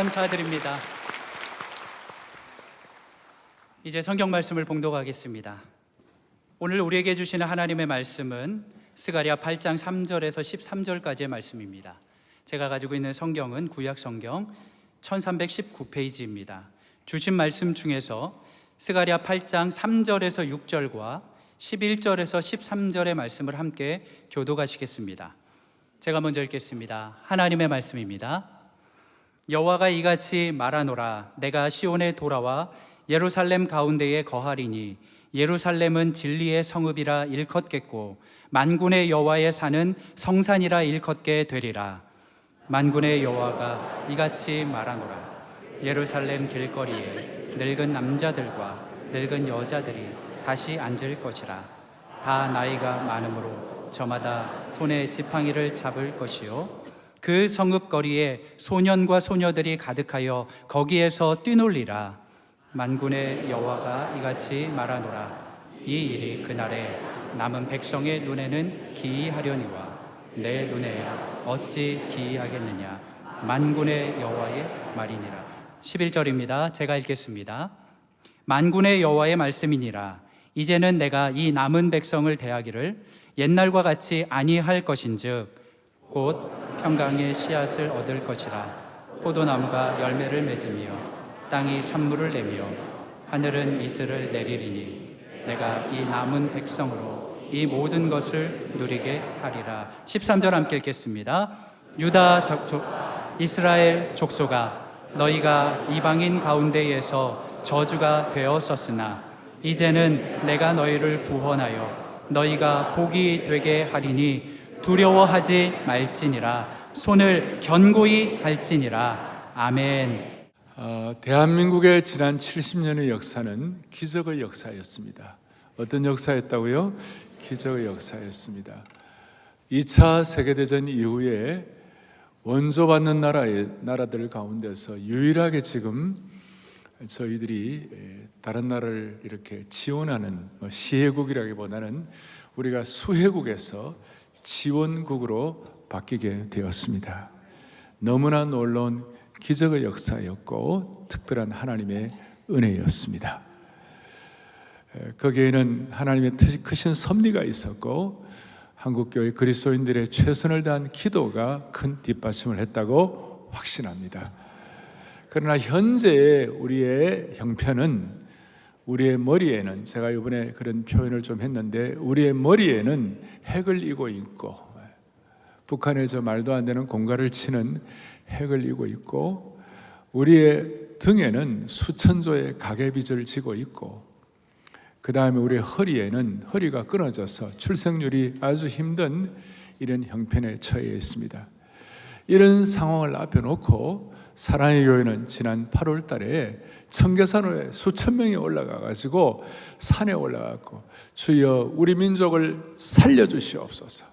감사드립니다. 이제 성경 말씀을 봉독하겠습니다. 오늘 우리에게 주시는 하나님의 말씀은 스가랴 8장 3절에서 13절까지의 말씀입니다. 제가 가지고 있는 성경은 구약 성경 1319페이지입니다. 주신 말씀 중에서 스가랴 8장 3절에서 6절과 11절에서 13절의 말씀을 함께 교독하시겠습니다. 제가 먼저 읽겠습니다. 하나님의 말씀입니다. 여호와가 이같이 말하노라. 내가 시온에 돌아와 예루살렘 가운데에 거하리니 예루살렘은 진리의 성읍이라 일컫겠고 만군의 여호와의 산은 성산이라 일컫게 되리라. 만군의 여호와가 이같이 말하노라. 예루살렘 길거리에 늙은 남자들과 늙은 여자들이 다시 앉을 것이라. 다 나이가 많으므로 저마다 손에 지팡이를 잡을 것이요 그 성읍 거리에 소년과 소녀들이 가득하여 거기에서 뛰놀리라. 만군의 여호와가 이같이 말하노라. 이 일이 그날에 남은 백성의 눈에는 기이하려니와 내 눈에야 어찌 기이하겠느냐. 만군의 여호와의 말이니라. 11절입니다. 제가 읽겠습니다. 만군의 여호와의 말씀이니라. 이제는 내가 이 남은 백성을 대하기를 옛날과 같이 아니할 것인즉 곧 평강의 씨앗을 얻을 것이라. 포도나무가 열매를 맺으며 땅이 산물을 내며 하늘은 이슬을 내리리니 내가 이 남은 백성으로 이 모든 것을 누리게 하리라. 13절 함께 읽겠습니다. 유다 족속 이스라엘 족속아, 너희가 이방인 가운데에서 저주가 되었었으나 이제는 내가 너희를 구원하여 너희가 복이 되게 하리니 두려워하지 말지니라. 손을 견고히 할지니라. 아멘. 대한민국의 지난 70년의 역사는 기적의 역사였습니다. 어떤 역사였다고요? 기적의 역사였습니다. 2차 세계대전 이후에 원조받는 나라들 가운데서 유일하게 지금 저희들이 다른 나라를 이렇게 지원하는 시혜국이라기보다는 우리가 수혜국에서 지원국으로 바뀌게 되었습니다. 너무나 놀라운 기적의 역사였고 특별한 하나님의 은혜였습니다. 거기에는 하나님의 크신 섭리가 있었고 한국교회 그리스도인들의 최선을 다한 기도가 큰 뒷받침을 했다고 확신합니다. 그러나 현재 우리의 형편은, 우리의 머리에는, 제가 이번에 그런 표현을 좀 했는데, 우리의 머리에는 핵을 이고 있고, 북한에 저 말도 안 되는 공갈을 치는 핵을 이고 있고, 우리의 등에는 수천조의 가계빚을 지고 있고, 그 다음에 우리의 허리에는 허리가 끊어져서 출생률이 아주 힘든 이런 형편에 처해 있습니다. 이런 상황을 앞에 놓고 사랑의 교회는 지난 8월 달에 청계산에 수천 명이 올라가 가지고 산에 올라가고 주여 우리 민족을 살려주시옵소서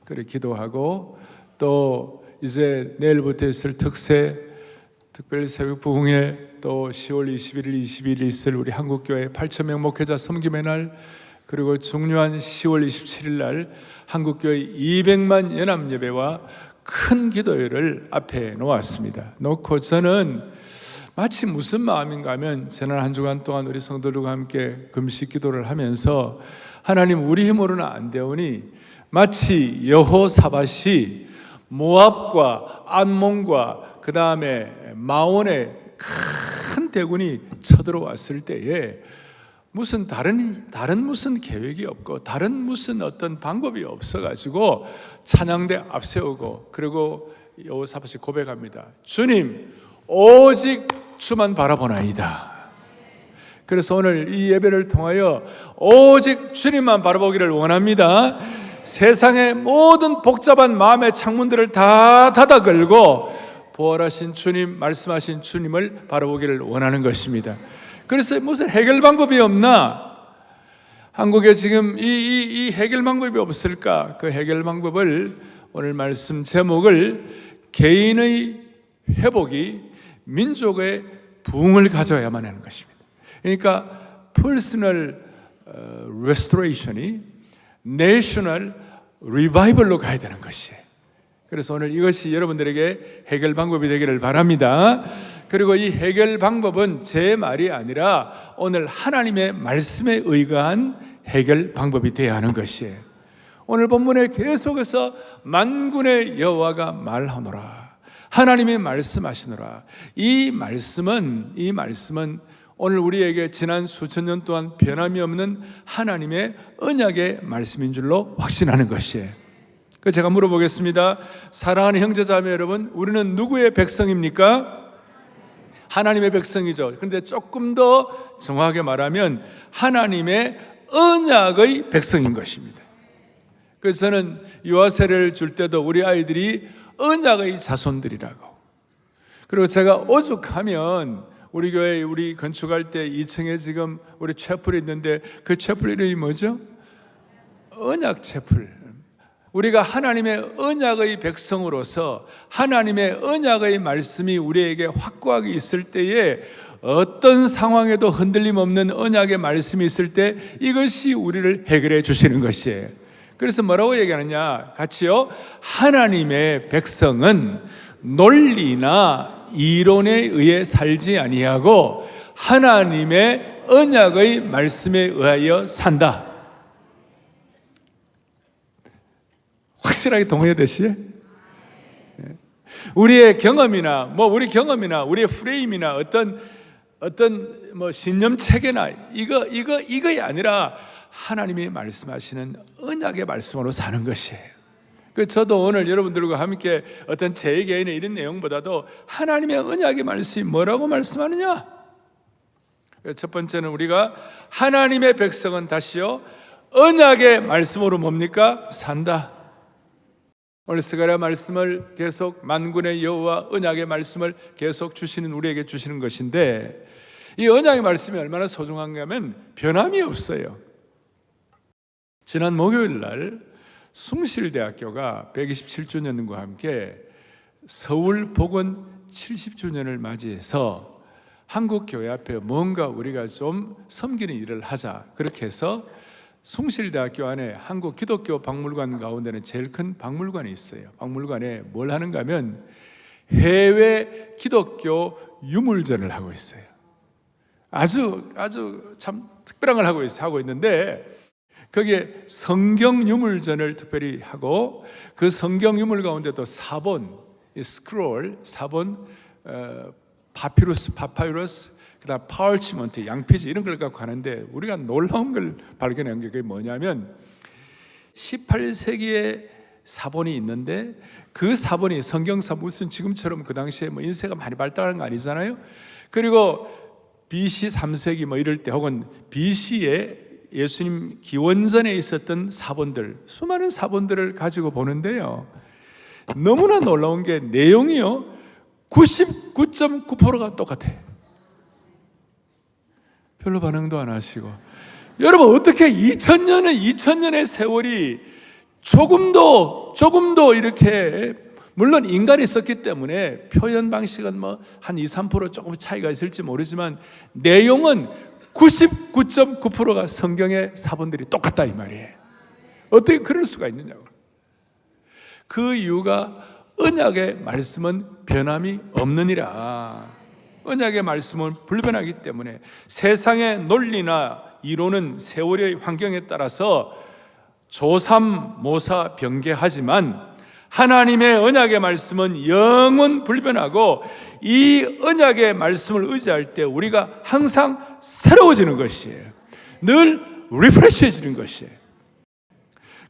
그렇게 기도하고, 또 이제 내일부터 있을 특별 새벽 부흥회, 또 10월 21일, 22일 있을 우리 한국교회 8,000명 목회자 섬김의 날, 그리고 중요한 10월 27일 날 한국교회 200만 연합 예배와 큰 기도회를 앞에 놓았습니다. 놓고 저는 마치 무슨 마음인가 하면 지난 한 주간 동안 우리 성도들과 함께 금식 기도를 하면서 하나님 우리 힘으로는 안 되오니 마치 여호사밧이 모압과 암몬과 그 다음에 마온의 큰 대군이 쳐들어왔을 때에 무슨 다른 무슨 계획이 없고 다른 무슨 어떤 방법이 없어가지고 찬양대 앞세우고, 그리고 여호사밧이 고백합니다. 주님 오직 주만 바라보나이다. 그래서 오늘 이 예배를 통하여 오직 주님만 바라보기를 원합니다. 세상의 모든 복잡한 마음의 창문들을 다 닫아 걸고 부활하신 주님, 말씀하신 주님을 바라보기를 원하는 것입니다. 그래서 무슨 해결 방법이 없나? 한국에 지금 이 해결 방법이 없을까? 그 해결 방법을, 오늘 말씀 제목을 개인의 회복이 민족의 부흥을 가져야만 하는 것입니다. 그러니까 personal restoration이 national revival로 가야 되는 것이에요. 그래서 오늘 이것이 여러분들에게 해결 방법이 되기를 바랍니다. 그리고 이 해결 방법은 제 말이 아니라 오늘 하나님의 말씀에 의거한 해결 방법이 되어야 하는 것이에요. 오늘 본문에 계속해서 만군의 여호와가 말하노라, 하나님이 말씀하시노라. 이 말씀은 오늘 우리에게 지난 수천 년 동안 변함이 없는 하나님의 언약의 말씀인 줄로 확신하는 것이에요. 제가 물어보겠습니다. 사랑하는 형제자매 여러분, 우리는 누구의 백성입니까? 하나님의 백성이죠. 그런데 조금 더 정확하게 말하면 하나님의 언약의 백성인 것입니다. 그래서 저는 유아 세례를 줄 때도 우리 아이들이 언약의 자손들이라고. 그리고 제가 오죽하면 우리 교회 우리 건축할 때 2층에 지금 우리 채플이 있는데 그 채플 이름이 뭐죠? 언약 채플. 우리가 하나님의 언약의 백성으로서 하나님의 언약의 말씀이 우리에게 확고하게 있을 때에 어떤 상황에도 흔들림 없는 언약의 말씀이 있을 때 이것이 우리를 해결해 주시는 것이에요. 그래서 뭐라고 얘기하느냐? 같이요. 하나님의 백성은 논리나 이론에 의해 살지 아니하고 하나님의 언약의 말씀에 의하여 산다. 확실하게 동의되시죠? 우리의 경험이나 우리의 프레임이나 어떤 신념 체계나 이거이 아니라 하나님이 말씀하시는 언약의 말씀으로 사는 것이에요. 저도 오늘 여러분들과 함께 어떤 제 개인의 이런 내용보다도 하나님의 언약의 말씀이 뭐라고 말씀하느냐? 첫 번째는 우리가 하나님의 백성은 다시요 언약의 말씀으로 뭡니까? 산다. 오늘 스가랴 말씀을 계속 만군의 여호와 언약의 말씀을 계속 주시는 우리에게 주시는 것인데, 이 언약의 말씀이 얼마나 소중한가 하면 변함이 없어요. 지난 목요일 날 숭실대학교가 127주년과 함께 서울 복원 70주년을 맞이해서 한국교회 앞에 뭔가 우리가 좀 섬기는 일을 하자, 그렇게 해서 숭실대학교 안에 한국 기독교 박물관 가운데는 제일 큰 박물관이 있어요. 박물관에 뭘 하는가 하면 해외 기독교 유물전을 하고 있어요. 아주 참 특별한 걸 하고 있는데, 거기에 성경 유물전을 특별히 하고, 그 성경 유물 가운데도 사본, 스크롤, 사본, 파파이러스, 그다음 파울치먼트, 양피지 이런 걸 갖고 하는데, 우리가 놀라운 걸 발견한 게 그게 뭐냐면 18세기에 사본이 있는데, 그 사본이 성경사 무슨 지금처럼 그 당시에 뭐 인쇄가 많이 발달한 거 아니잖아요. 그리고 BC 3세기 뭐 이럴 때, 혹은 BC에 예수님 기원전에 있었던 사본들, 수많은 사본들을 가지고 보는데요, 너무나 놀라운 게 내용이요 99.9%가 똑같아요. 별로 반응도 안 하시고. 여러분, 어떻게 2000년의 세월이 조금도 이렇게, 물론 인간이 썼기 때문에 표현 방식은 뭐 한 2-3% 조금 차이가 있을지 모르지만 내용은 99.9%가 성경의 사본들이 똑같다 이 말이에요. 어떻게 그럴 수가 있느냐고. 그 이유가 언약의 말씀은 변함이 없느니라. 언약의 말씀은 불변하기 때문에 세상의 논리나 이론은 세월의 환경에 따라서 조삼모사 변개하지만 하나님의 언약의 말씀은 영원 불변하고, 이 언약의 말씀을 의지할 때 우리가 항상 새로워지는 것이에요. 늘 리프레시해지는 것이에요.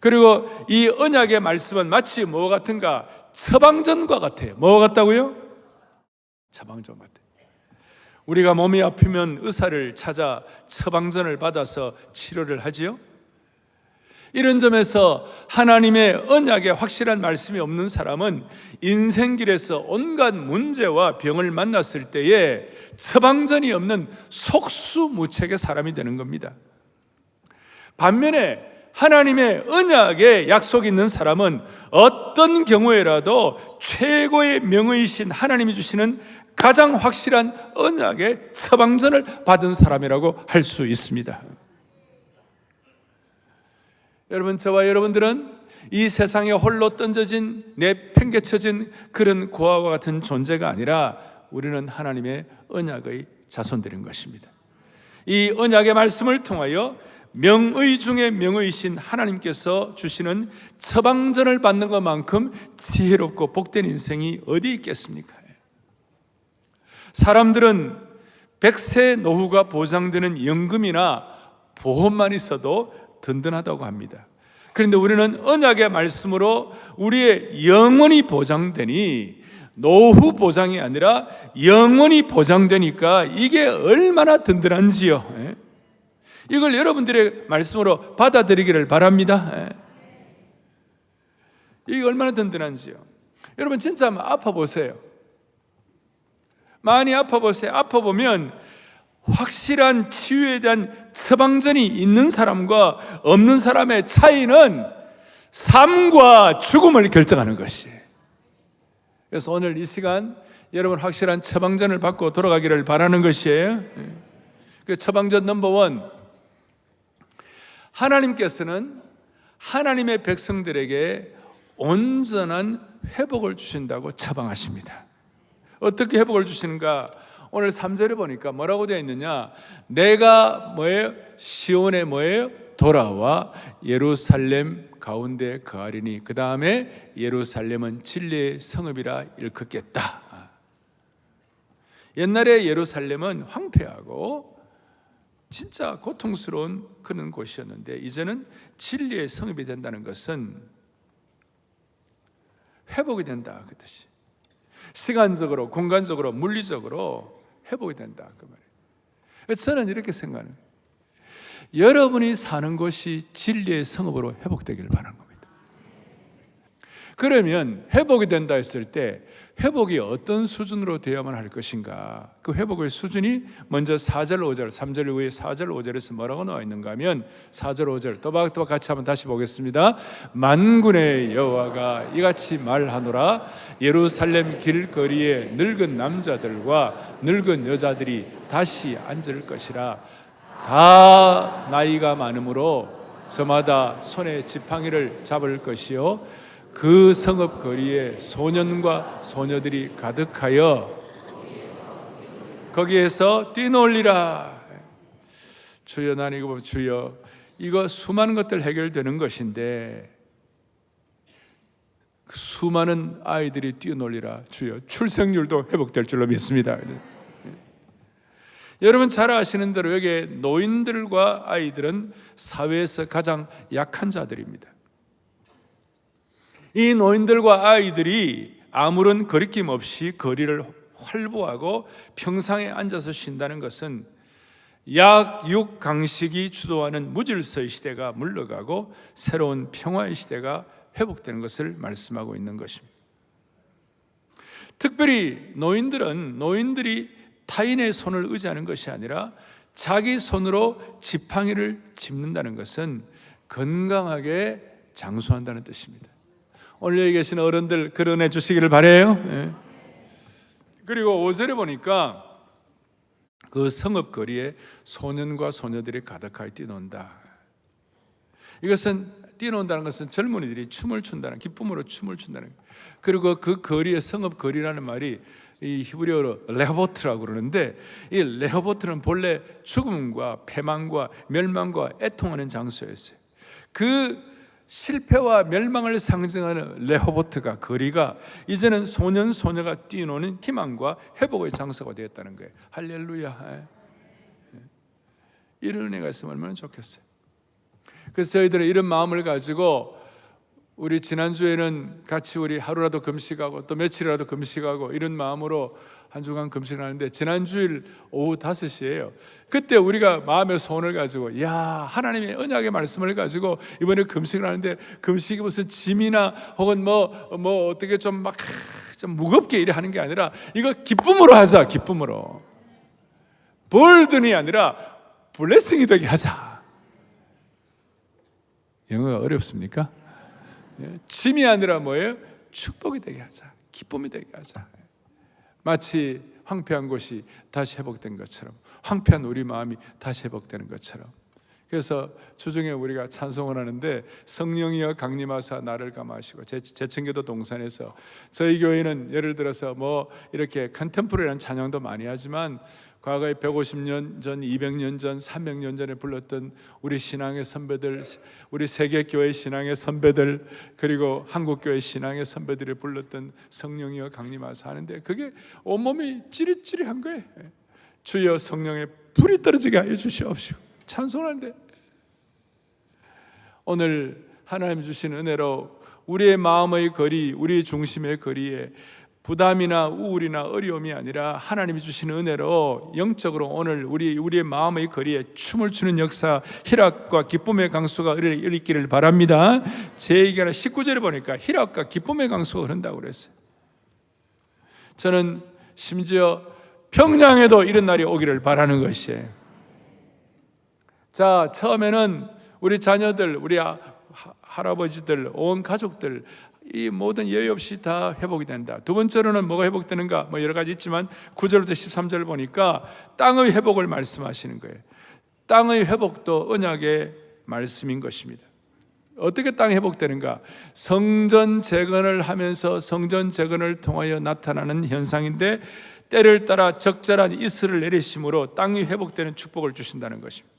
그리고 이 언약의 말씀은 마치 뭐 같은가? 처방전과 같아요. 뭐 같다고요? 처방전 같아요. 우리가 몸이 아프면 의사를 찾아 처방전을 받아서 치료를 하지요. 이런 점에서 하나님의 언약에 확실한 말씀이 없는 사람은 인생길에서 온갖 문제와 병을 만났을 때에 처방전이 없는 속수무책의 사람이 되는 겁니다. 반면에 하나님의 언약에 약속이 있는 사람은 어떤 경우에라도 최고의 명의이신 하나님이 주시는 가장 확실한 언약의 처방전을 받은 사람이라고 할 수 있습니다. 여러분, 저와 여러분들은 이 세상에 홀로 던져진, 내팽개쳐진 그런 고아와 같은 존재가 아니라 우리는 하나님의 언약의 자손들인 것입니다. 이 언약의 말씀을 통하여 명의 중에 명의이신 하나님께서 주시는 처방전을 받는 것만큼 지혜롭고 복된 인생이 어디 있겠습니까? 사람들은 100세 노후가 보장되는 연금이나 보험만 있어도 든든하다고 합니다. 그런데 우리는 언약의 말씀으로 우리의 영원히 보장되니, 노후 보장이 아니라 영원히 보장되니까 이게 얼마나 든든한지요. 이걸 여러분들의 말씀으로 받아들이기를 바랍니다. 이게 얼마나 든든한지요. 여러분, 진짜 한번 아파보세요. 많이 아파보세요. 아파보면 확실한 치유에 대한 처방전이 있는 사람과 없는 사람의 차이는 삶과 죽음을 결정하는 것이에요. 그래서 오늘 이 시간 여러분 확실한 처방전을 받고 돌아가기를 바라는 것이에요. 그 처방전 넘버 원, 하나님께서는 하나님의 백성들에게 온전한 회복을 주신다고 처방하십니다. 어떻게 회복을 주시는가? 오늘 3절에 보니까 뭐라고 되어 있느냐? 내가 뭐예요? 시온에 뭐예요? 돌아와 예루살렘 가운데 거하리니 그 다음에 예루살렘은 진리의 성읍이라 일컫겠다. 옛날에 예루살렘은 황폐하고 진짜 고통스러운 그런 곳이었는데, 이제는 진리의 성읍이 된다는 것은 회복이 된다 그 뜻이. 시간적으로, 공간적으로, 물리적으로 회복이 된다 그 말이에요. 저는 이렇게 생각해요. 여러분이 사는 곳이 진리의 성읍으로 회복되기를 바라는 겁니다. 그러면 회복이 된다 했을 때 회복이 어떤 수준으로 되어야만 할 것인가? 그 회복의 수준이 먼저 4절 5절 3절 이후에 4절 5절에서 뭐라고 나와 있는가 하면 4절 5절 또박또박 같이 한번 다시 보겠습니다. 만군의 여호와가 이같이 말하노라. 예루살렘 길거리에 늙은 남자들과 늙은 여자들이 다시 앉을 것이라. 다 나이가 많으므로 저마다 손에 지팡이를 잡을 것이요 그 성읍 거리에 소년과 소녀들이 가득하여 거기에서 뛰놀리라. 주여, 나는 이거 보면 주여, 이거 수많은 것들 해결되는 것인데 수많은 아이들이 뛰놀리라. 주여, 출생률도 회복될 줄로 믿습니다. 여러분 잘 아시는 대로 여기 노인들과 아이들은 사회에서 가장 약한 자들입니다. 이 노인들과 아이들이 아무런 거리낌 없이 거리를 활보하고 평상에 앉아서 쉰다는 것은 약육강식이 주도하는 무질서의 시대가 물러가고 새로운 평화의 시대가 회복되는 것을 말씀하고 있는 것입니다. 특별히 노인들이 타인의 손을 의지하는 것이 아니라 자기 손으로 지팡이를 짚는다는 것은 건강하게 장수한다는 뜻입니다. 오늘 여기 계신 어른들 그런 애 주시기를 바라요. 네. 그리고 5절에 보니까 그 성읍 거리에 소년과 소녀들이 가득하게 뛰논다. 이것은 뛰논다는 것은 젊은이들이 춤을 춘다는, 기쁨으로 춤을 춘다는. 그리고 그 거리에, 성읍 거리라는 말이 이 히브리어로 레호보트라고 그러는데, 이 레호보트는 본래 죽음과 패망과 멸망과 애통하는 장소였어요. 그 실패와 멸망을 상징하는 레호보트가, 거리가 이제는 소년 소녀가 뛰노는 희망과 회복의 장소가 되었다는 거예요. 할렐루야. 이런 은혜가 있으면 얼마나 좋겠어요. 그래서 저희들은 이런 마음을 가지고 우리 지난주에는 같이 우리 하루라도 금식하고 또 며칠이라도 금식하고 이런 마음으로 한 주간 금식을 하는데, 지난주일 오후 5시예요. 그때 우리가 마음의 소원을 가지고, 야, 하나님의 언약의 말씀을 가지고 이번에 금식을 하는데, 금식이 무슨 짐이나 혹은 뭐 어떻게 좀 무겁게 일을 하는 게 아니라 이거 기쁨으로 하자. 기쁨으로, 벌든이 아니라 블레싱이 되게 하자. 영어가 어렵습니까? 짐이 아니라 뭐예요? 축복이 되게 하자. 기쁨이 되게 하자. 마치 황폐한 곳이 다시 회복된 것처럼, 황폐한 우리 마음이 다시 회복되는 것처럼. 그래서 주중에 우리가 찬송을 하는데, 성령이여 강림하사 나를 감화하시고, 제천교도 동산에서 저희 교회는 예를 들어서 뭐 이렇게 컨템포러리한 찬양도 많이 하지만 과거에 150년 전, 200년 전, 300년 전에 불렀던 우리 신앙의 선배들, 우리 세계교회 신앙의 선배들, 그리고 한국교회 신앙의 선배들이 불렀던 성령이여 강림하사 하는데, 그게 온몸이 찌릿찌릿한 거예요. 주여 성령의 불이 떨어지게 하여 주시옵시고 찬송하는데, 오늘 하나님 주신 은혜로 우리의 마음의 거리, 우리의 중심의 거리에 부담이나 우울이나 어려움이 아니라 하나님이 주시는 은혜로 영적으로 오늘 우리의 마음의 거리에 춤을 추는 역사, 희락과 기쁨의 강수가 일으키기를 바랍니다. 제 얘기가 19절에 보니까 희락과 기쁨의 강수가 흐른다고 그랬어요. 저는 심지어 평양에도 이런 날이 오기를 바라는 것이에요. 자, 처음에는 우리 자녀들, 우리 할아버지들, 온 가족들, 이 모든 예외 없이 다 회복이 된다. 두 번째로는 뭐가 회복되는가? 뭐 여러 가지 있지만 9절부터 13절을 보니까 땅의 회복을 말씀하시는 거예요. 땅의 회복도 언약의 말씀인 것입니다. 어떻게 땅이 회복되는가? 성전 재건을 하면서 성전 재건을 통하여 나타나는 현상인데, 때를 따라 적절한 이슬을 내리심으로 땅이 회복되는 축복을 주신다는 것입니다.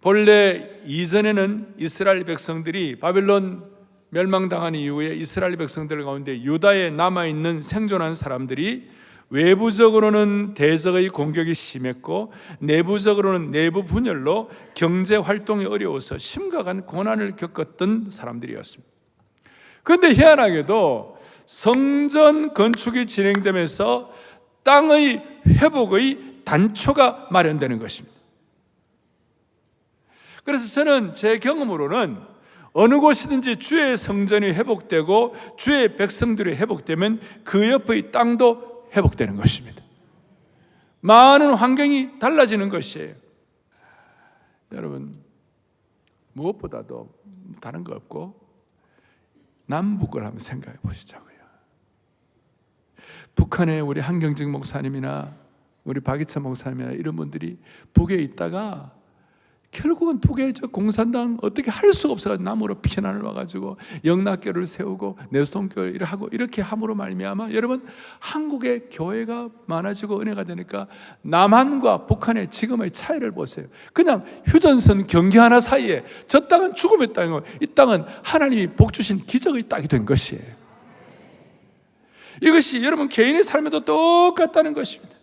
본래 이전에는 이스라엘 백성들이 바벨론 멸망당한 이후에 이스라엘 백성들 가운데 유다에 남아있는 생존한 사람들이 외부적으로는 대적의 공격이 심했고 내부적으로는 내부 분열로 경제 활동이 어려워서 심각한 고난을 겪었던 사람들이었습니다. 그런데 희한하게도 성전 건축이 진행되면서 땅의 회복의 단초가 마련되는 것입니다. 그래서 저는 제 경험으로는 어느 곳이든지 주의 성전이 회복되고 주의 백성들이 회복되면 그 옆의 땅도 회복되는 것입니다. 많은 환경이 달라지는 것이에요. 여러분, 무엇보다도 다른 거 없고 남북을 한번 생각해 보시자고요. 북한의 우리 한경직 목사님이나 우리 박이찬 목사님이나 이런 분들이 북에 있다가 결국은 북에 저 공산당 어떻게 할 수가 없어서 남으로 피난을 와가지고 영락교를 세우고 내송교를 하고 이렇게 함으로 말미암아 여러분 한국의 교회가 많아지고 은혜가 되니까 남한과 북한의 지금의 차이를 보세요. 그냥 휴전선 경계 하나 사이에 저 땅은 죽음의 땅이고 이 땅은 하나님이 복 주신 기적의 땅이 된 것이에요. 이것이 여러분 개인의 삶에도 똑같다는 것입니다.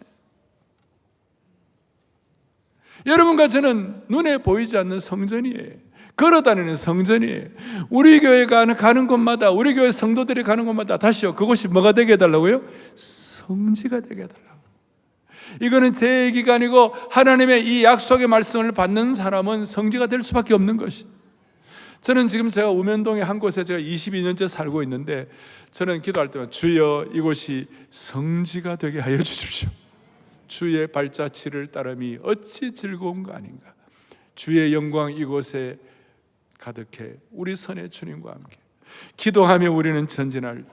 여러분과 저는 눈에 보이지 않는 성전이에요. 걸어다니는 성전이에요. 우리 교회가 가는 곳마다, 우리 교회 성도들이 가는 곳마다 다시요, 그곳이 뭐가 되게 해달라고요? 성지가 되게 해달라고. 이거는 제 얘기가 아니고 하나님의 이 약속의 말씀을 받는 사람은 성지가 될 수밖에 없는 것이. 저는 지금 제가 우면동에 한 곳에 제가 22년째 살고 있는데 저는 기도할 때마다 주여 이곳이 성지가 되게 하여 주십시오. 주의 발자취를 따름이 어찌 즐거운가 아닌가. 주의 영광 이곳에 가득해 우리 선의 주님과 함께 기도하며 우리는 전진할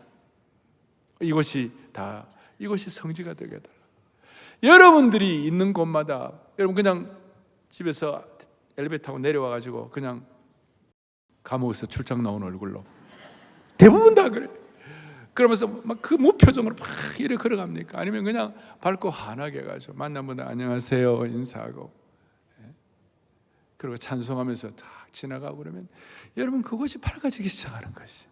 이곳이 성지가 되게 해달라. 여러분들이 있는 곳마다 여러분 그냥 집에서 엘리베이터 타고 내려와가지고 그냥 감옥에서 출장 나온 얼굴로 대부분 다 그래. 그러면서 막 그 무표정으로 막 이렇게 걸어갑니까? 아니면 그냥 밝고 환하게 가지고 만나면 안녕하세요 인사하고 그리고 찬송하면서 딱 지나가고 그러면 여러분 그것이 밝아지기 시작하는 것이.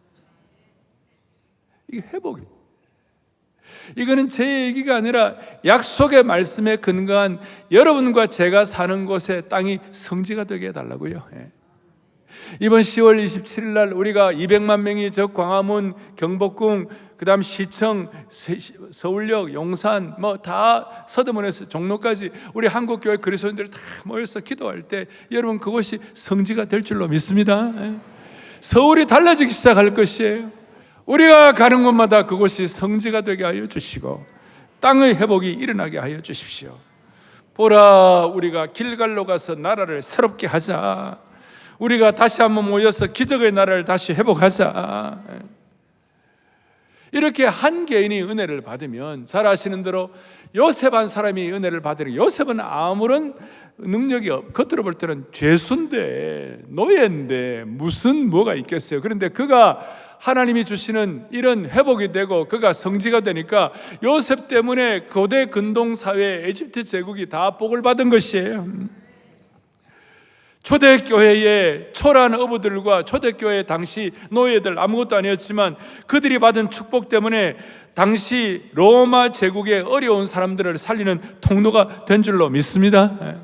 이게 회복이. 이거는 제 얘기가 아니라 약속의 말씀에 근거한 여러분과 제가 사는 곳의 땅이 성지가 되게 해달라고요. 이번 10월 27일 날 우리가 200만 명이 저 광화문, 경복궁, 그 다음 시청, 서울역, 용산 다 서대문에서 종로까지 우리 한국교회 그리스도인들 다 모여서 기도할 때 여러분 그것이 성지가 될 줄로 믿습니다. 서울이 달라지기 시작할 것이에요. 우리가 가는 곳마다 그곳이 성지가 되게 하여 주시고 땅의 회복이 일어나게 하여 주십시오. 보라, 우리가 길갈로 가서 나라를 새롭게 하자. 우리가 다시 한번 모여서 기적의 나라를 다시 회복하자. 이렇게 한 개인이 은혜를 받으면 잘 아시는 대로 요셉 한 사람이 은혜를 받으니 요셉은 아무런 능력이 겉으로 볼 때는 죄수인데 노예인데 무슨 뭐가 있겠어요. 그런데 그가 하나님이 주시는 이런 회복이 되고 그가 성지가 되니까 요셉 때문에 고대 근동사회 에집트 제국이 다 복을 받은 것이에요. 초대교회의 초라한 어부들과 초대교회 당시 노예들 아무것도 아니었지만 그들이 받은 축복 때문에 당시 로마 제국의 어려운 사람들을 살리는 통로가 된 줄로 믿습니다.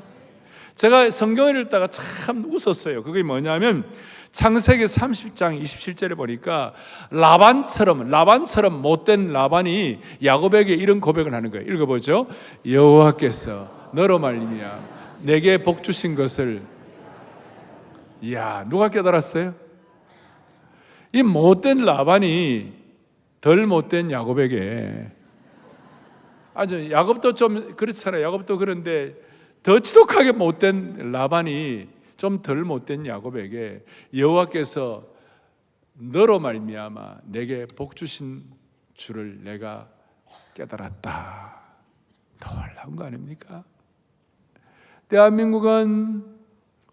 제가 성경을 읽다가 참 웃었어요. 그게 뭐냐면 창세기 30장 27절에 보니까 라반처럼 못된 라반이 야곱에게 이런 고백을 하는 거예요. 읽어보죠. 여호와께서 너로 말미암아 내게 복 주신 것을 이야, 누가 깨달았어요? 이 못된 라반이 덜 못된 야곱에게 아주 야곱도 좀 그렇잖아요. 야곱도 그런데 더 지독하게 못된 라반이 좀 덜 못된 야곱에게 여호와께서 너로 말미암아 내게 복 주신 줄을 내가 깨달았다. 놀라운 거 아닙니까? 대한민국은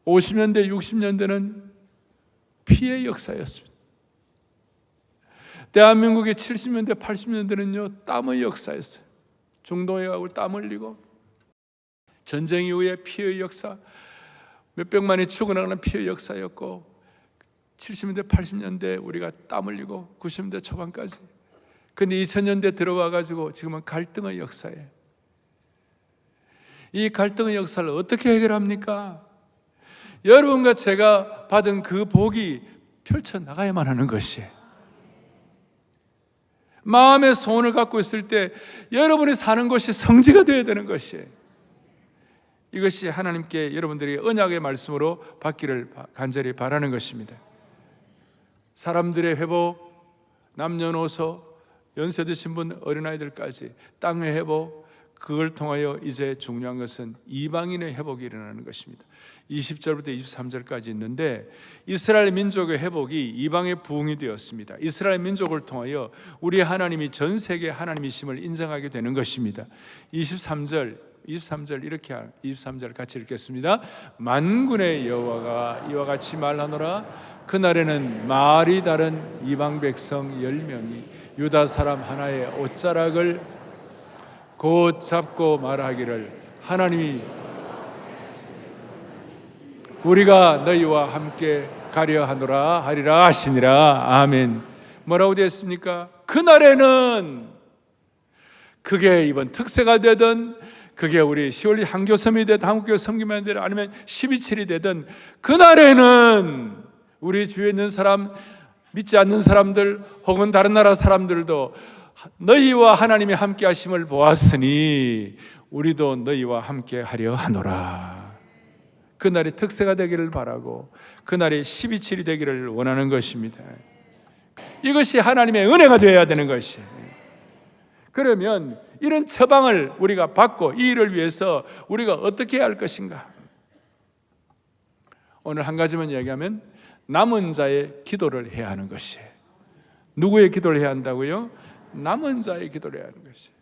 50년대, 60년대는 피해 역사였습니다. 대한민국의 70년대, 80년대는요 땀의 역사였어요. 중동에 가고 땀 흘리고 전쟁 이후에 피해 역사, 몇백만이 죽어나가는 피해 역사였고 70년대, 80년대 우리가 땀 흘리고 90년대 초반까지. 근데 2000년대 들어와가지고 지금은 갈등의 역사예요. 이 갈등의 역사를 어떻게 해결합니까? 여러분과 제가 받은 그 복이 펼쳐나가야만 하는 것이에요. 마음의 소원을 갖고 있을 때 여러분이 사는 것이 성지가 되어야 되는 것이에요. 이것이 하나님께 여러분들이 언약의 말씀으로 받기를 간절히 바라는 것입니다. 사람들의 회복, 남녀노소, 연세 드신 분, 어린아이들까지 땅의 회복, 그걸 통하여 이제 중요한 것은 이방인의 회복이 일어나는 것입니다. 20절부터 23절까지 있는데 이스라엘 민족의 회복이 이방의 부흥이 되었습니다. 이스라엘 민족을 통하여 우리 하나님이 전 세계 하나님이심을 인정하게 되는 것입니다. 23절 이렇게 23절 같이 읽겠습니다. 만군의 여호와가 이와 같이 말하노라. 그날에는 말이 다른 이방 백성 10명이 유다 사람 하나의 옷자락을 곧 잡고 말하기를 하나님이 우리가 너희와 함께 가려 하노라 하리라 하시니라. 아멘. 뭐라고 되었습니까? 그날에는, 그게 이번 특세가 되든 그게 우리 10월 한교섬이 되든 한국교회 섬기만 되든 아니면 12.7이 되든 그날에는 우리 주위에 있는 사람, 믿지 않는 사람들 혹은 다른 나라 사람들도 너희와 하나님이 함께 하심을 보았으니 우리도 너희와 함께 하려 하노라. 그날이 특세가 되기를 바라고 그날이 12.7이 되기를 원하는 것입니다. 이것이 하나님의 은혜가 되어야 되는 것이에요. 그러면 이런 처방을 우리가 받고 이 일을 위해서 우리가 어떻게 해야 할 것인가? 오늘 한 가지만 이야기하면 남은 자의 기도를 해야 하는 것이에요. 누구의 기도를 해야 한다고요? 남은 자의 기도를 해야 하는 것이에요.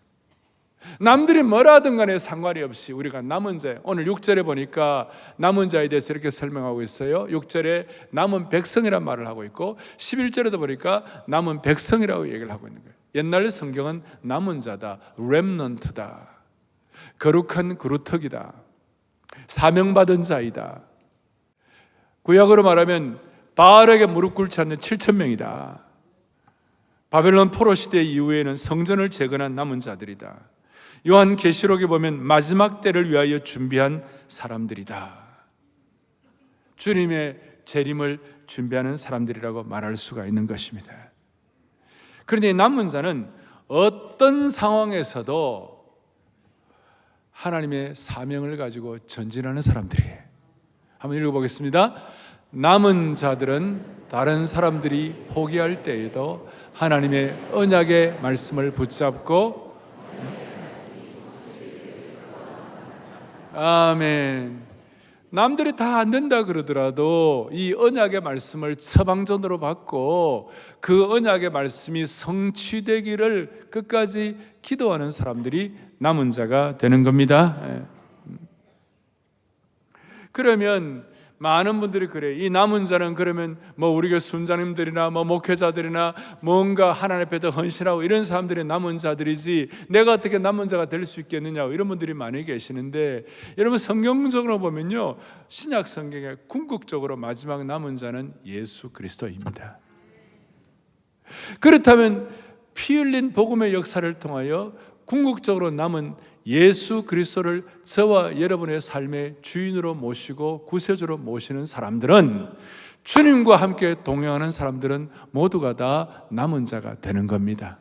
남들이 뭐라 하든 간에 상관이 없이 우리가 남은 자, 오늘 6절에 보니까 남은 자에 대해서 이렇게 설명하고 있어요. 6절에 남은 백성이란 말을 하고 있고 11절에도 보니까 남은 백성이라고 얘기를 하고 있는 거예요. 옛날 성경은 남은 자다, 렘넌트다, 거룩한 그루터기다, 사명받은 자이다. 구약으로 말하면 바알에게 무릎 꿇지 않는 7,000명이다. 바벨론 포로 시대 이후에는 성전을 재건한 남은 자들이다. 요한계시록에 보면 마지막 때를 위하여 준비한 사람들이다. 주님의 재림을 준비하는 사람들이라고 말할 수가 있는 것입니다. 그런데 남은 자는 어떤 상황에서도 하나님의 사명을 가지고 전진하는 사람들이에요. 한번 읽어보겠습니다. 남은 자들은 다른 사람들이 포기할 때에도 하나님의 언약의 말씀을 붙잡고, 아멘. 남들이 다 안 된다 그러더라도 이 언약의 말씀을 처방전으로 받고 그 언약의 말씀이 성취되기를 끝까지 기도하는 사람들이 남은 자가 되는 겁니다. 그러면 많은 분들이 그래. 이 남은 자는 그러면 우리 교회 순장님들이나 목회자들이나 뭔가 하나님 앞에 더 헌신하고 이런 사람들이 남은 자들이지 내가 어떻게 남은 자가 될 수 있겠느냐, 이런 분들이 많이 계시는데, 여러분 성경적으로 보면요, 신약 성경에 궁극적으로 마지막 남은 자는 예수 그리스도입니다. 그렇다면 피 흘린 복음의 역사를 통하여 궁극적으로 남은 예수 그리스도를 저와 여러분의 삶의 주인으로 모시고 구세주로 모시는 사람들은, 주님과 함께 동행하는 사람들은 모두가 다 남은 자가 되는 겁니다.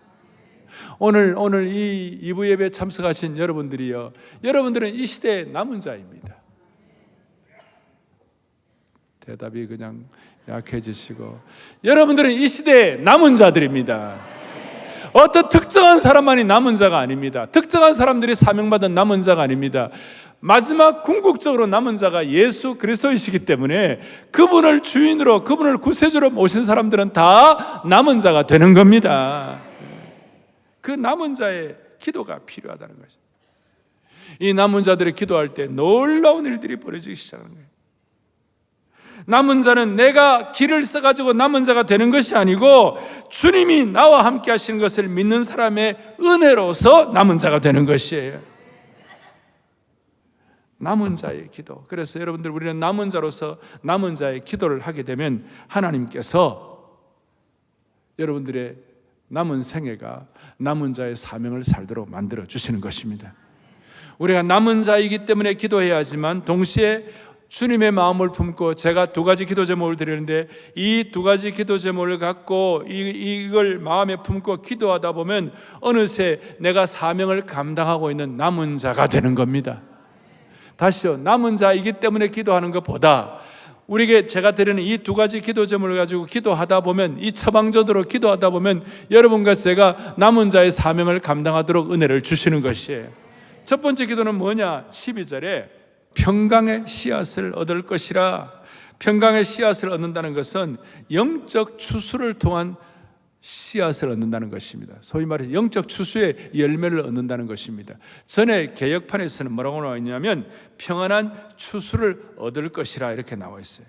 오늘 이 2부 예배에 참석하신 여러분들이요, 여러분들은 이 시대의 남은 자입니다. 대답이 그냥 약해지시고, 여러분들은 이 시대의 남은 자들입니다. 어떤 특정한 사람만이 남은 자가 아닙니다. 특정한 사람들이 사명받은 남은 자가 아닙니다. 마지막 궁극적으로 남은 자가 예수 그리스도이시기 때문에 그분을 주인으로, 그분을 구세주로 모신 사람들은 다 남은 자가 되는 겁니다. 그 남은 자의 기도가 필요하다는 거죠. 이 남은 자들이 기도할 때 놀라운 일들이 벌어지기 시작하는 거예요. 남은 자는 내가 길을 써가지고 남은 자가 되는 것이 아니고 주님이 나와 함께 하시는 것을 믿는 사람의 은혜로서 남은 자가 되는 것이에요. 남은 자의 기도. 그래서 여러분들, 우리는 남은 자로서 남은 자의 기도를 하게 되면 하나님께서 여러분들의 남은 생애가 남은 자의 사명을 살도록 만들어 주시는 것입니다. 우리가 남은 자이기 때문에 기도해야 하지만 동시에 주님의 마음을 품고, 제가 2가지 기도 제목을 드리는데 이 2가지 기도 제목을 갖고 이걸 마음에 품고 기도하다 보면 어느새 내가 사명을 감당하고 있는 남은 자가 되는 겁니다. 다시요, 남은 자이기 때문에 기도하는 것보다 우리에게 제가 드리는 이 두 가지 기도점을 가지고 기도하다 보면, 이 처방전으로 기도하다 보면 여러분과 제가 남은 자의 사명을 감당하도록 은혜를 주시는 것이에요. 첫 번째 기도는 뭐냐? 12절에 평강의 씨앗을 얻을 것이라. 평강의 씨앗을 얻는다는 것은 영적 추수를 통한 씨앗을 얻는다는 것입니다. 소위 말해서 영적 추수의 열매를 얻는다는 것입니다. 전에 개역판에서는 뭐라고 나와 있냐면 평안한 추수를 얻을 것이라 이렇게 나와 있어요.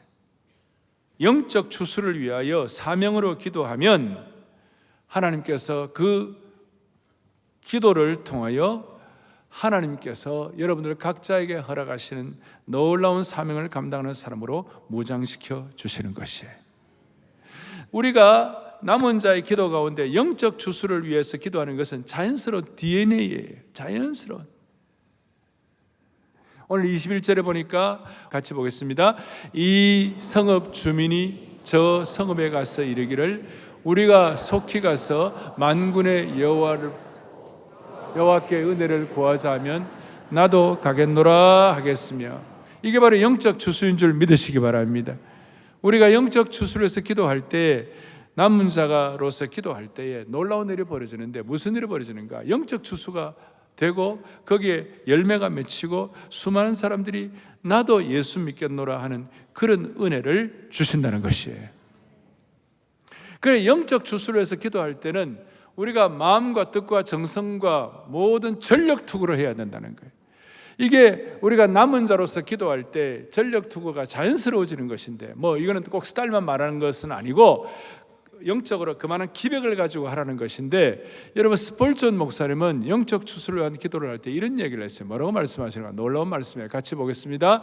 영적 추수를 위하여 사명으로 기도하면 하나님께서 그 기도를 통하여 하나님께서 여러분들 각자에게 허락하시는 놀라운 사명을 감당하는 사람으로 무장시켜 주시는 것이에요. 우리가 남은 자의 기도 가운데 영적 추수를 위해서 기도하는 것은 자연스러운 DNA예요. 자연스러운. 오늘 21절에 보니까 같이 보겠습니다. 이 성읍 주민이 저 성읍에 가서 이르기를 우리가 속히 가서 만군의 여호와께 은혜를 구하자 하면 나도 가겠노라 하겠으며, 이게 바로 영적 추수인 줄 믿으시기 바랍니다. 우리가 영적 추수를 해서 기도할 때, 남은 자가로서 기도할 때에 놀라운 일이 벌어지는데, 무슨 일이 벌어지는가? 영적 추수가 되고 거기에 열매가 맺히고 수많은 사람들이 나도 예수 믿겠노라 하는 그런 은혜를 주신다는 것이에요. 그래, 영적 추수를 해서 기도할 때는 우리가 마음과 뜻과 정성과 모든 전력 투구를 해야 된다는 거예요. 이게 우리가 남은 자로서 기도할 때 전력 투구가 자연스러워지는 것인데, 이거는 꼭 스타일만 말하는 것은 아니고 영적으로 그만한 기백을 가지고 하라는 것인데, 여러분 스폴전 목사님은 영적 추수를 위한 기도를 할 때 이런 얘기를 했어요. 뭐라고 말씀하시는가? 놀라운 말씀이에요. 같이 보겠습니다.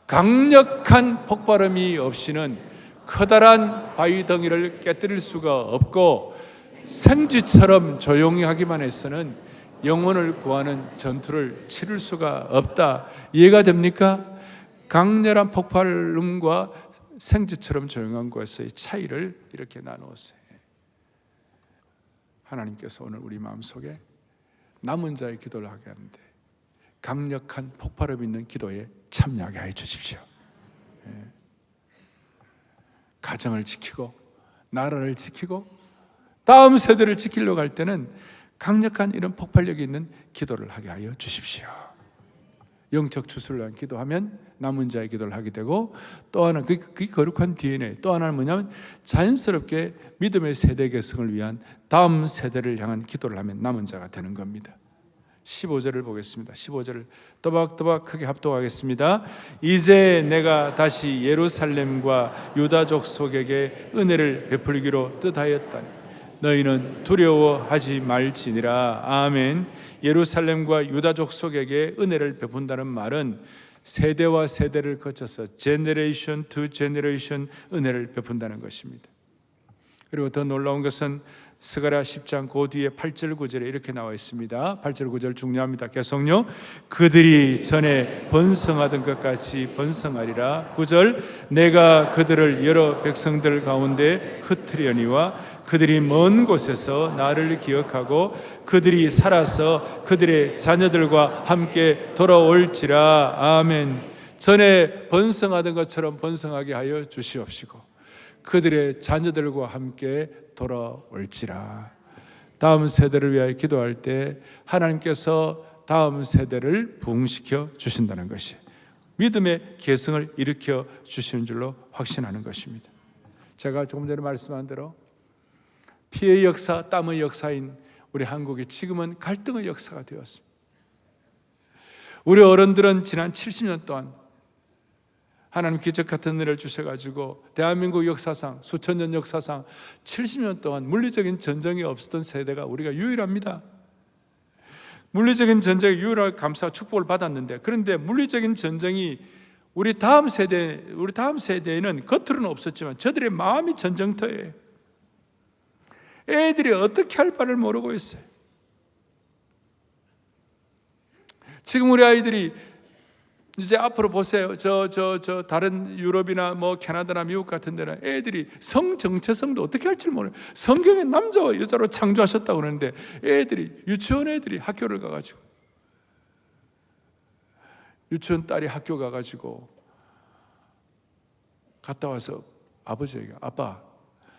강력한 폭발음이 없이는 커다란 바위 덩이를 깨뜨릴 수가 없고, 생쥐처럼 조용히 하기만 해서는 영혼을 구하는 전투를 치를 수가 없다. 이해가 됩니까? 강렬한 폭발음과 생쥐처럼 조용한 것의 차이를 이렇게 나누었어요. 하나님께서 오늘 우리 마음속에 남은 자의 기도를 하게 하는데 강력한 폭발음 있는 기도에 참여하게 해 주십시오. 가정을 지키고 나라를 지키고 다음 세대를 지키려고 할 때는 강력한 이런 폭발력이 있는 기도를 하게 하여 주십시오. 영적 추수를 위한 기도하면 남은 자의 기도를 하게 되고, 또 하나 그게 거룩한 DNA, 또 하나는 뭐냐면 자연스럽게 믿음의 세대 계승을 위한 다음 세대를 향한 기도를 하면 남은 자가 되는 겁니다. 15절을 보겠습니다. 15절을 또박또박 크게 합독하겠습니다. 이제 내가 다시 예루살렘과 유다 족속에게 은혜를 베풀기로 뜻하였다니 너희는 두려워하지 말지니라. 아멘. 예루살렘과 유다 족속에게 은혜를 베푼다는 말은 세대와 세대를 거쳐서 제너레이션 투 제너레이션 은혜를 베푼다는 것입니다. 그리고 더 놀라운 것은 스가랴 10장 그 뒤에 8절 9절에 이렇게 나와 있습니다. 8절 9절 중요합니다. 계속요. 그들이 전에 번성하던 것 같이 번성하리라. 9절 내가 그들을 여러 백성들 가운데 흩트려니와 그들이 먼 곳에서 나를 기억하고 그들이 살아서 그들의 자녀들과 함께 돌아올지라. 아멘. 전에 번성하던 것처럼 번성하게 하여 주시옵시고 그들의 자녀들과 함께 돌아올지라. 다음 세대를 위하여 기도할 때 하나님께서 다음 세대를 부흥시켜 주신다는 것이 믿음의 계승을 일으켜 주시는 줄로 확신하는 것입니다. 제가 조금 전에 말씀한 대로 피의 역사, 땀의 역사인 우리 한국이 지금은 갈등의 역사가 되었습니다. 우리 어른들은 지난 70년 동안 하나님 기적 같은 은혜를 주셔가지고 대한민국 역사상 수천 년 역사상 70년 동안 물리적인 전쟁이 없었던 세대가 우리가 유일합니다. 물리적인 전쟁에 유일하게 감사 축복을 받았는데, 그런데 물리적인 전쟁이 우리 다음 세대에는 겉으로는 없었지만 저들의 마음이 전쟁터예요. 애들이 어떻게 할 바를 모르고 있어요. 지금 우리 아이들이 이제 앞으로 보세요. 다른 유럽이나 캐나다나 미국 같은 데는 애들이 성 정체성도 어떻게 할지 모르요. 성경에 남자와 여자로 창조하셨다고 그러는데 애들이 유치원 애들이 학교를 가가지고 유치원 딸이 학교 가가지고 갔다 와서 아버지에게, 아빠,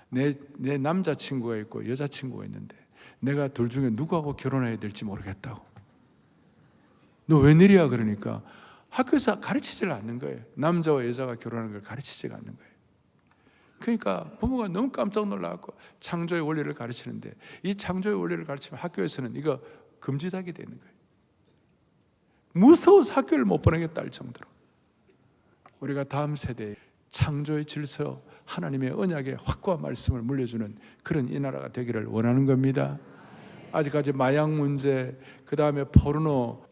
내 남자친구가 있고 여자친구가 있는데 내가 둘 중에 누구하고 결혼해야 될지 모르겠다고. 너 웬일이야? 그러니까 학교에서 가르치질 않는 거예요. 남자와 여자가 결혼하는 걸 가르치지가 않는 거예요. 그러니까 부모가 너무 깜짝 놀라고 창조의 원리를 가르치는데, 이 창조의 원리를 가르치면 학교에서는 이거 금지하게 되는 거예요. 무서워서 학교를 못 보내겠다 할 정도로. 우리가 다음 세대에 창조의 질서, 하나님의 언약의 확고한 말씀을 물려주는 그런 이 나라가 되기를 원하는 겁니다. 아직까지 마약 문제, 그 다음에 포르노,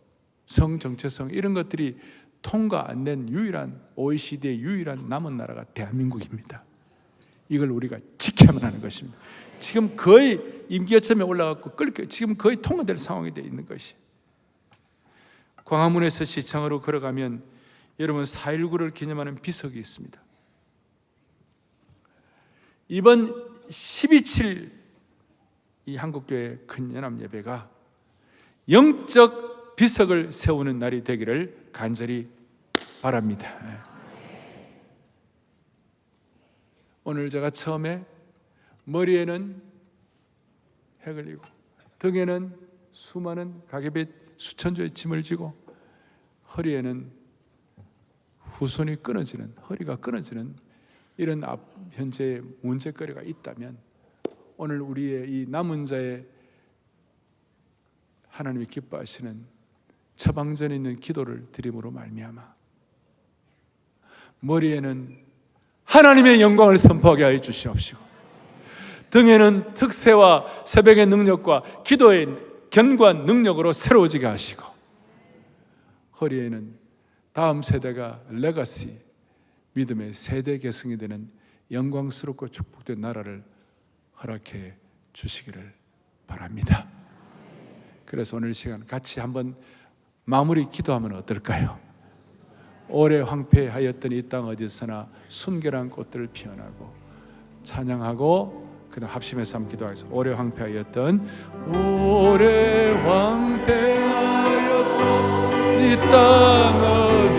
성정체성, 이런 것들이 통과 안 된 유일한, OECD의 유일한 남은 나라가 대한민국입니다. 이걸 우리가 지켜야만 하는 것입니다. 지금 거의 임기여점에 올라가고 지금 거의 통과될 상황이 되어 있는 것이. 광화문에서 시청으로 걸어가면 여러분 4.19를 기념하는 비석이 있습니다. 이번 12.7 이 한국교회 큰 연합 예배가 영적 비석을 세우는 날이 되기를 간절히 바랍니다. 오늘 제가 처음에 머리에는 해 걸리고 등에는 수많은 가계배 수천조의 짐을 지고 허리에는 후손이 끊어지는, 허리가 끊어지는 이런 현재 문제거리가 있다면, 오늘 우리의 이 남은 자의 하나님이 기뻐하시는 처방전에 있는 기도를 드림으로 말미암아 머리에는 하나님의 영광을 선포하게 하여 주시옵시고, 등에는 특세와 새벽의 능력과 기도의 견고한 능력으로 새로워지게 하시고, 허리에는 다음 세대가 레거시, 믿음의 세대 계승이 되는 영광스럽고 축복된 나라를 허락해 주시기를 바랍니다. 그래서 오늘 시간 같이 한번 마무리 기도하면 어떨까요? 오래 황폐하였던 이 땅 어디서나 순결한 꽃들을 피어나고 찬양하고 그다음 합심해서 한번 기도하겠습니다. 오래 황폐하였던 이 땅 어디서나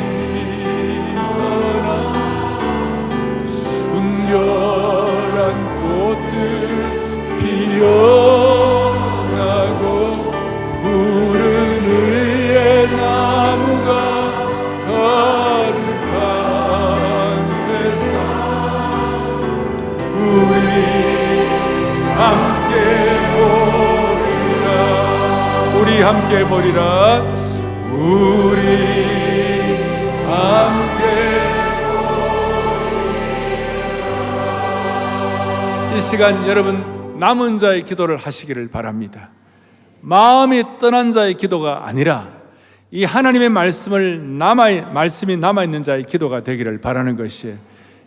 순결한 꽃들 피어나고 푸른 의의 나무가 가득한 세상, 우리 함께 보리라, 우리 함께 보리라. 이 시간 여러분 남은 자의 기도를 하시기를 바랍니다. 마음이 떠난 자의 기도가 아니라 이 하나님의 말씀이 남아있는 자의 기도가 되기를 바라는 것이에요.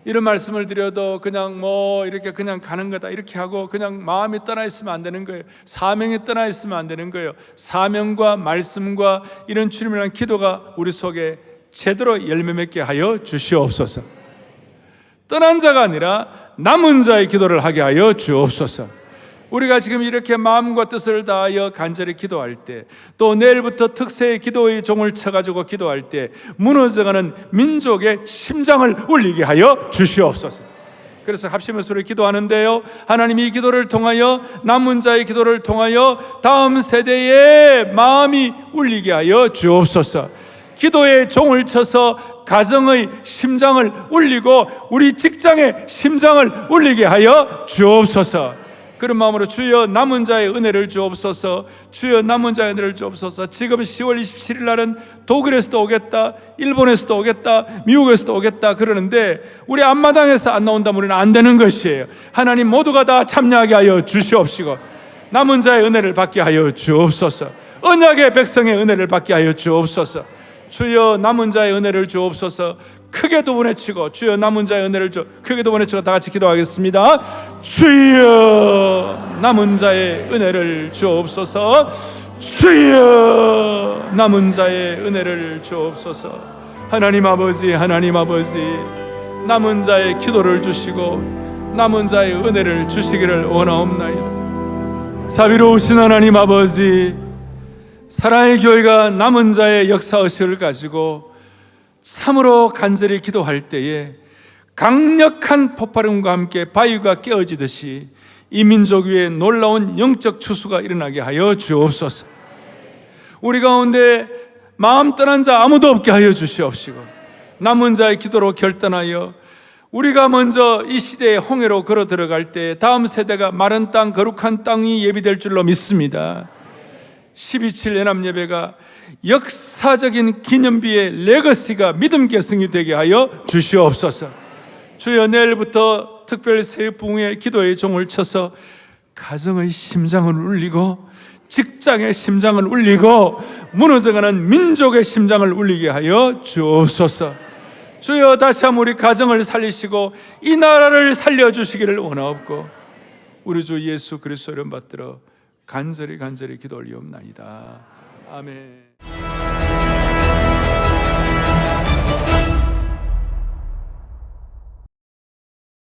이런 말씀을 드려도 그냥 이렇게 그냥 가는 거다 이렇게 하고 그냥 마음이 떠나 있으면 안 되는 거예요. 사명이 떠나 있으면 안 되는 거예요. 사명과 말씀과 이런 주님을 위한 기도가 우리 속에 제대로 열매 맺게 하여 주시옵소서. 떠난 자가 아니라 남은 자의 기도를 하게 하여 주옵소서. 우리가 지금 이렇게 마음과 뜻을 다하여 간절히 기도할 때, 또 내일부터 특세의 기도의 종을 쳐가지고 기도할 때 무너져가는 민족의 심장을 울리게 하여 주시옵소서. 그래서 합심해서 우리 기도하는데요, 하나님이 이 기도를 통하여 남은 자의 기도를 통하여 다음 세대의 마음이 울리게 하여 주옵소서. 기도의 종을 쳐서 가정의 심장을 울리고 우리 직장의 심장을 울리게 하여 주옵소서. 그런 마음으로 주여 남은 자의 은혜를 주옵소서. 주여 남은 자의 은혜를 주옵소서. 지금 10월 27일 날은 독일에서도 오겠다, 일본에서도 오겠다, 미국에서도 오겠다 그러는데 우리 앞마당에서 안 나온다면 우리는 안 되는 것이에요. 하나님 모두가 다 참여하게 하여 주시옵시고 남은 자의 은혜를 받게 하여 주옵소서. 언약의 백성의 은혜를 받게 하여 주옵소서. 주여 남은 자의 은혜를 주옵소서. 크게도 보내치고 주여 남은 자의 은혜를 크게도 보내치고 다 같이 기도하겠습니다. 주여 남은 자의 은혜를 주옵소서. 주여 남은 자의 은혜를 주옵소서. 하나님 아버지, 하나님 아버지, 남은 자의 기도를 주시고 남은 자의 은혜를 주시기를 원하옵나이다. 자비로우신 하나님 아버지, 사랑의 교회가 남은 자의 역사의식을 가지고 참으로 간절히 기도할 때에 강력한 폭발음과 함께 바위가 깨어지듯이 이 민족 위에 놀라운 영적 추수가 일어나게 하여 주옵소서. 우리 가운데 마음 떠난 자 아무도 없게 하여 주시옵시고, 남은 자의 기도로 결단하여 우리가 먼저 이 시대의 홍해로 걸어 들어갈 때 다음 세대가 마른 땅, 거룩한 땅이 예비될 줄로 믿습니다. 12.7 연합예배가 역사적인 기념비의 레거시가 믿음 계승이 되게 하여 주시옵소서. 주여, 내일부터 특별 새해부흥의 기도의 종을 쳐서 가정의 심장을 울리고 직장의 심장을 울리고 무너져가는 민족의 심장을 울리게 하여 주옵소서. 주여, 다시 한번 우리 가정을 살리시고 이 나라를 살려주시기를 원하옵고, 우리 주 예수 그리스도 이름 받들어 간절히 기도 올리옵나이다. 아멘.